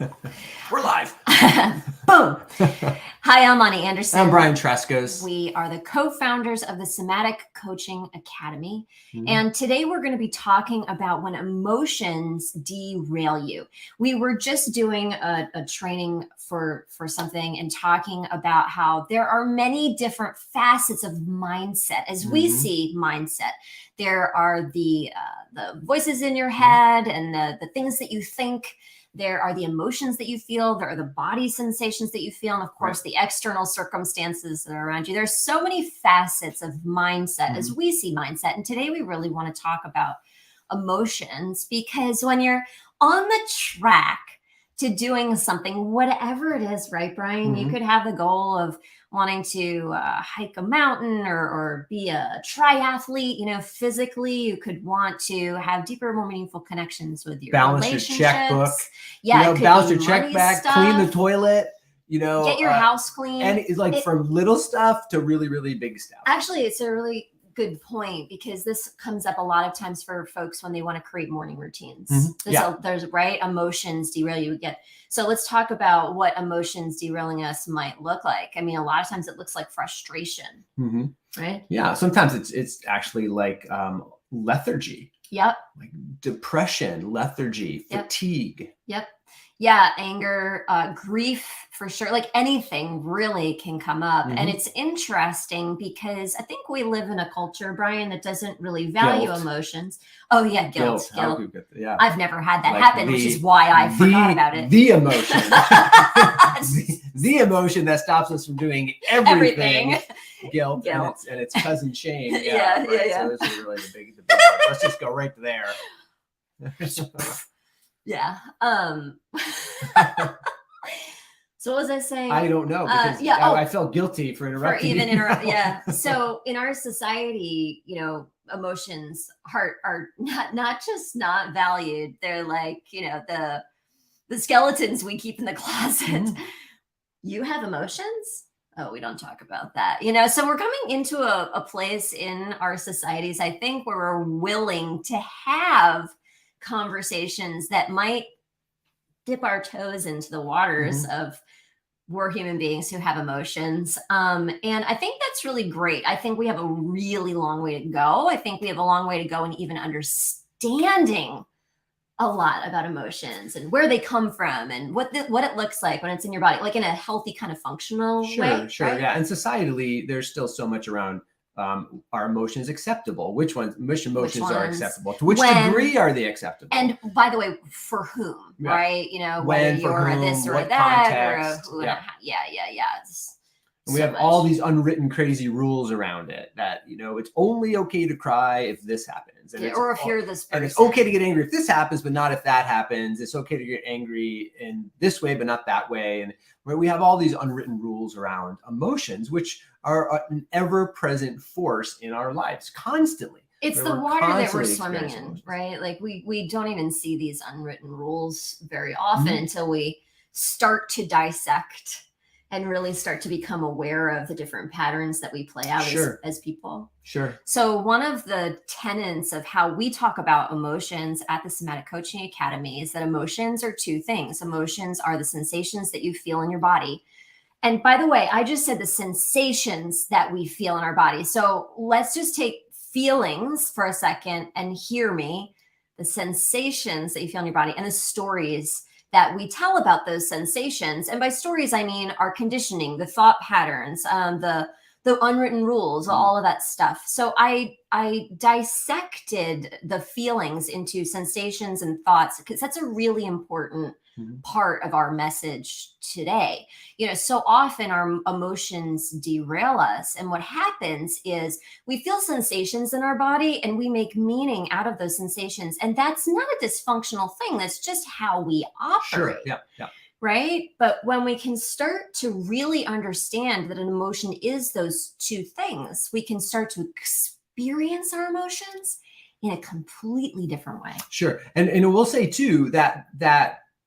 We're live. Boom. Hi, I'm Ani Anderson. I'm Brian Trescos. We are the co-founders of the Somatic Coaching Academy. And today we're going to be talking about when emotions derail you. We were just doing a training for something and talking about how there are many different facets of mindset. As we see mindset, there are the voices in your head and the things that you think. There are the emotions that you feel. There are the body sensations that you feel. And of course, the external circumstances that are around you. There's so many facets of mindset as we see mindset. And today we really want to talk about emotions, because when you're on the track to doing something, whatever it is, right, Brian? You could have the goal of wanting to hike a mountain or be a triathlete, physically. You could want to have deeper, more meaningful connections with your balance your checkbook. Yeah, balance your check bag, clean the toilet, get your house clean. And it's like from little stuff to really, really big stuff. Actually, it's a really good point, because this comes up a lot of times for folks when they want to create morning routines. There's emotions derail you. So let's talk about what emotions derailing us might look like. I mean, a lot of times it looks like frustration, right? Yeah, sometimes it's actually like lethargy. Yep. Like depression, lethargy, fatigue. Yep. Yeah, anger, grief, for sure. Like anything really can come up. And it's interesting because I think we live in a culture, Brian, that doesn't really value emotions. Oh yeah, guilt. Yeah. I've never had that happen, which is why I forgot about it. The emotion. the emotion that stops us from doing everything. Guilt. And it's cousin shame. Yeah. So those are really the big ones. Let's just go right there. Yeah. So what was I saying? I don't know, because I felt guilty for interrupting. So in our society, emotions are not just not valued. They're like, the skeletons we keep in the closet. You have emotions? Oh, we don't talk about that. So we're coming into a place in our societies, I think, where we're willing to have conversations that might dip our toes into the waters of we're human beings who have emotions. And I think that's really great. I think we have a really long way to go. I think we have a long way to go in even understanding a lot about emotions and where they come from and what it looks like when it's in your body, like in a healthy kind of functional way. Sure. Right? Yeah. And societally, there's still so much around are emotions acceptable? Which emotions are acceptable? To which degree are they acceptable? And by the way, for whom, right? Whether you're this or that, context, or And we have all these unwritten crazy rules around it that, it's only okay to cry if this happens. And or if you're this person. And it's okay to get angry if this happens, but not if that happens. It's okay to get angry in this way, but not that way. And we have all these unwritten rules around emotions, which are an ever-present force in our lives constantly. It's the water that we're swimming in, right? Like we don't even see these unwritten rules very often until we start to dissect and really start to become aware of the different patterns that we play out as people. Sure. So one of the tenets of how we talk about emotions at the Somatic Coaching Academy is that emotions are two things. Emotions are the sensations that you feel in your body. And by the way, I just said the sensations that we feel in our body. So let's just take feelings for a second and hear me. The sensations that you feel in your body and the stories that we tell about those sensations. And by stories, I mean our conditioning, the thought patterns, the unwritten rules, all of that stuff. So I dissected the feelings into sensations and thoughts, because that's a really important part of our message today. So often our emotions derail us. And what happens is we feel sensations in our body and we make meaning out of those sensations. And that's not a dysfunctional thing. That's just how we operate. Sure. Yeah. Right. But when we can start to really understand that an emotion is those two things, we can start to experience our emotions in a completely different way. Sure. And we'll say too, that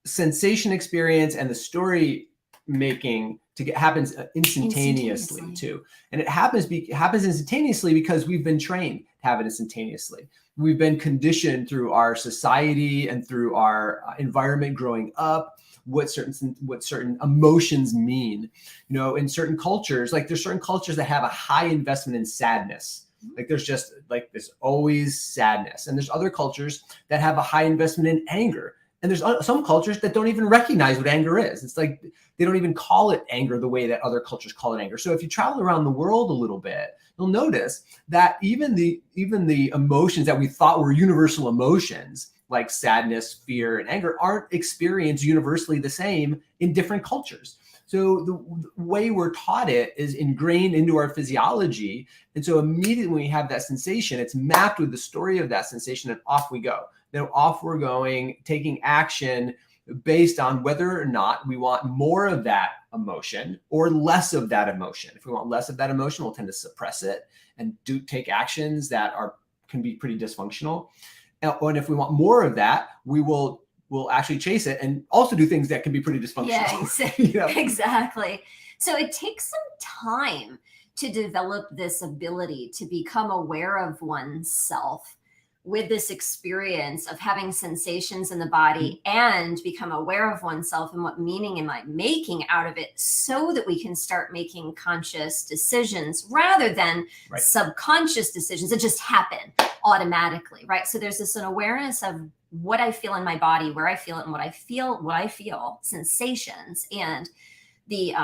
sensation experience and the story making happens instantaneously too. And it happens instantaneously because we've been trained to have it instantaneously. We've been conditioned through our society and through our environment growing up what certain emotions mean. You know, in certain cultures, like there's certain cultures that have a high investment in sadness. Like there's always sadness. And there's other cultures that have a high investment in anger. And there's some cultures that don't even recognize what anger is. It's like they don't even call it anger the way that other cultures call it anger. So if you travel around the world a little bit, you'll notice that even the emotions that we thought were universal emotions, like sadness, fear, and anger, aren't experienced universally the same in different cultures. So the way we're taught it is ingrained into our physiology. And so immediately when we have that sensation, it's mapped with the story of that sensation, and off we go. Then off we're going, taking action based on whether or not we want more of that emotion or less of that emotion. If we want less of that emotion, we'll tend to suppress it and take actions that can be pretty dysfunctional. And if we want more of that, we'll actually chase it and also do things that can be pretty dysfunctional. Yeah, exactly. So it takes some time to develop this ability to become aware of oneself with this experience of having sensations in the body and become aware of oneself and what meaning am I making out of it, so that we can start making conscious decisions rather than subconscious decisions that just happen automatically, right? So there's an awareness of what I feel in my body, where I feel it, and what I feel, sensations, and the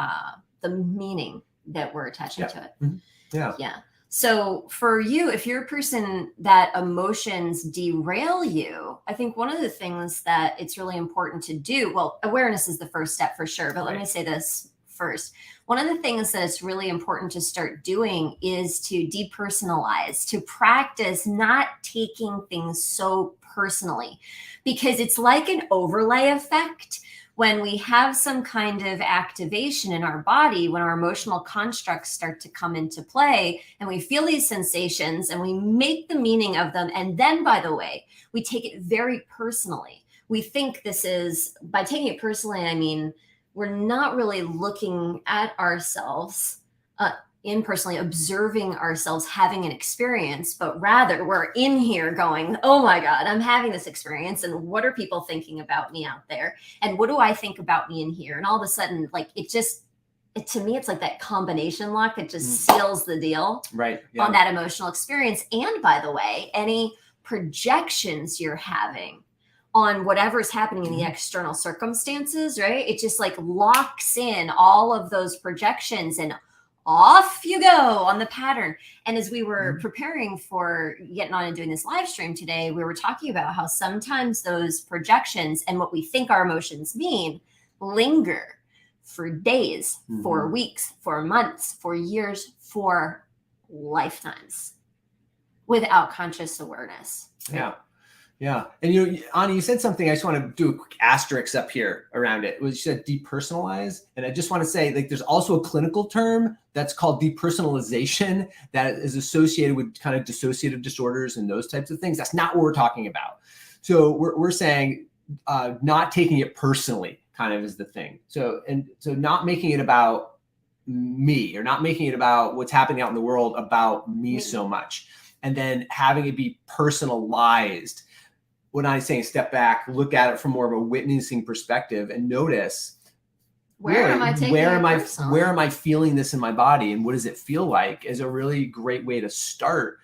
meaning that we're attaching to it. Mm-hmm. Yeah. So for you, if you're a person that emotions derail you, I think one of the things that it's really important to do, well, awareness is the first step for sure, but let me say this first. One of the things that it's really important to start doing is to depersonalize, to practice not taking things so personally, because it's like an overlay effect. When we have some kind of activation in our body, when our emotional constructs start to come into play and we feel these sensations and we make the meaning of them. And then, by the way, we take it very personally. We think this is, by taking it personally, I mean, we're not really looking at ourselves impersonally, observing ourselves having an experience, but rather we're in here going, oh my God, I'm having this experience. And what are people thinking about me out there? And what do I think about me in here? And all of a sudden, like to me, it's like that combination lock that just seals the deal on that emotional experience. And by the way, any projections you're having on whatever's happening in the external circumstances, right? It just like locks in all of those projections and off you go on the pattern. And as we were preparing for getting on and doing this live stream today, we were talking about how sometimes those projections and what we think our emotions mean linger for days, for weeks, for months, for years, for lifetimes without conscious awareness. Yeah. And Ani, you said something, I just want to do a quick asterisk up here around it. You said depersonalize. And I just want to say, like, there's also a clinical term that's called depersonalization that is associated with kind of dissociative disorders and those types of things. That's not what we're talking about. So we're saying not taking it personally kind of is the thing. So not making it about me, or not making it about what's happening out in the world about me so much. And then having it be personalized. When I'm saying step back, look at it from more of a witnessing perspective and notice where am I feeling this in my body, and what does it feel like, is a really great way to start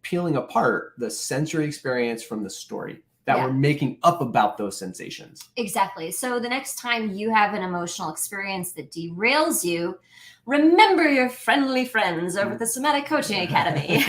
peeling apart the sensory experience from the story that we're making up about those sensations. Exactly. So the next time you have an emotional experience that derails you, remember your friendly friends over at the Somatic Coaching Academy.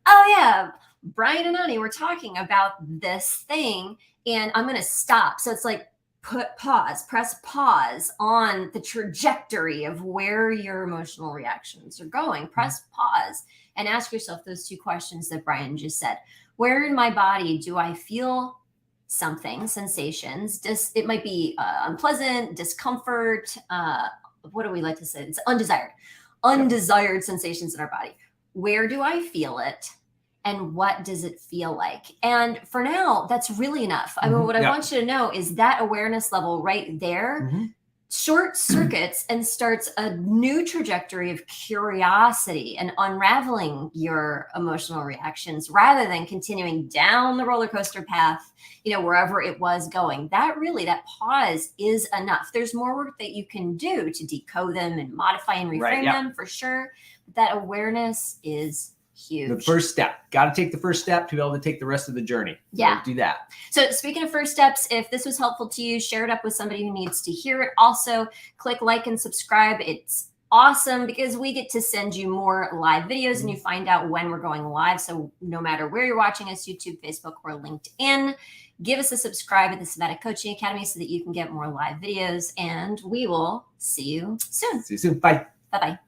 Oh yeah, Brian and Ani were talking about this thing, and I'm going to stop. So it's like press pause on the trajectory of where your emotional reactions are going. Press pause and ask yourself those two questions that Brian just said. Where in my body do I feel something, sensations? It might be unpleasant, discomfort. What do we like to say? It's undesired sensations in our body. Where do I feel it? And what does it feel like? And for now, that's really enough. I mean, what I want you to know is that awareness level right there short circuits and starts a new trajectory of curiosity and unraveling your emotional reactions rather than continuing down the roller coaster path, wherever it was going. That pause is enough. There's more work that you can do to decode them and modify and reframe them for sure. But that awareness is huge. The first step. Got to take the first step to be able to take the rest of the journey. Yeah. Do that. So speaking of first steps, if this was helpful to you, share it up with somebody who needs to hear it. Also, click like and subscribe. It's awesome because we get to send you more live videos and you find out when we're going live. So no matter where you're watching us, YouTube, Facebook, or LinkedIn, give us a subscribe at the Somatic Coaching Academy so that you can get more live videos. And we will see you soon. See you soon. Bye. Bye-bye.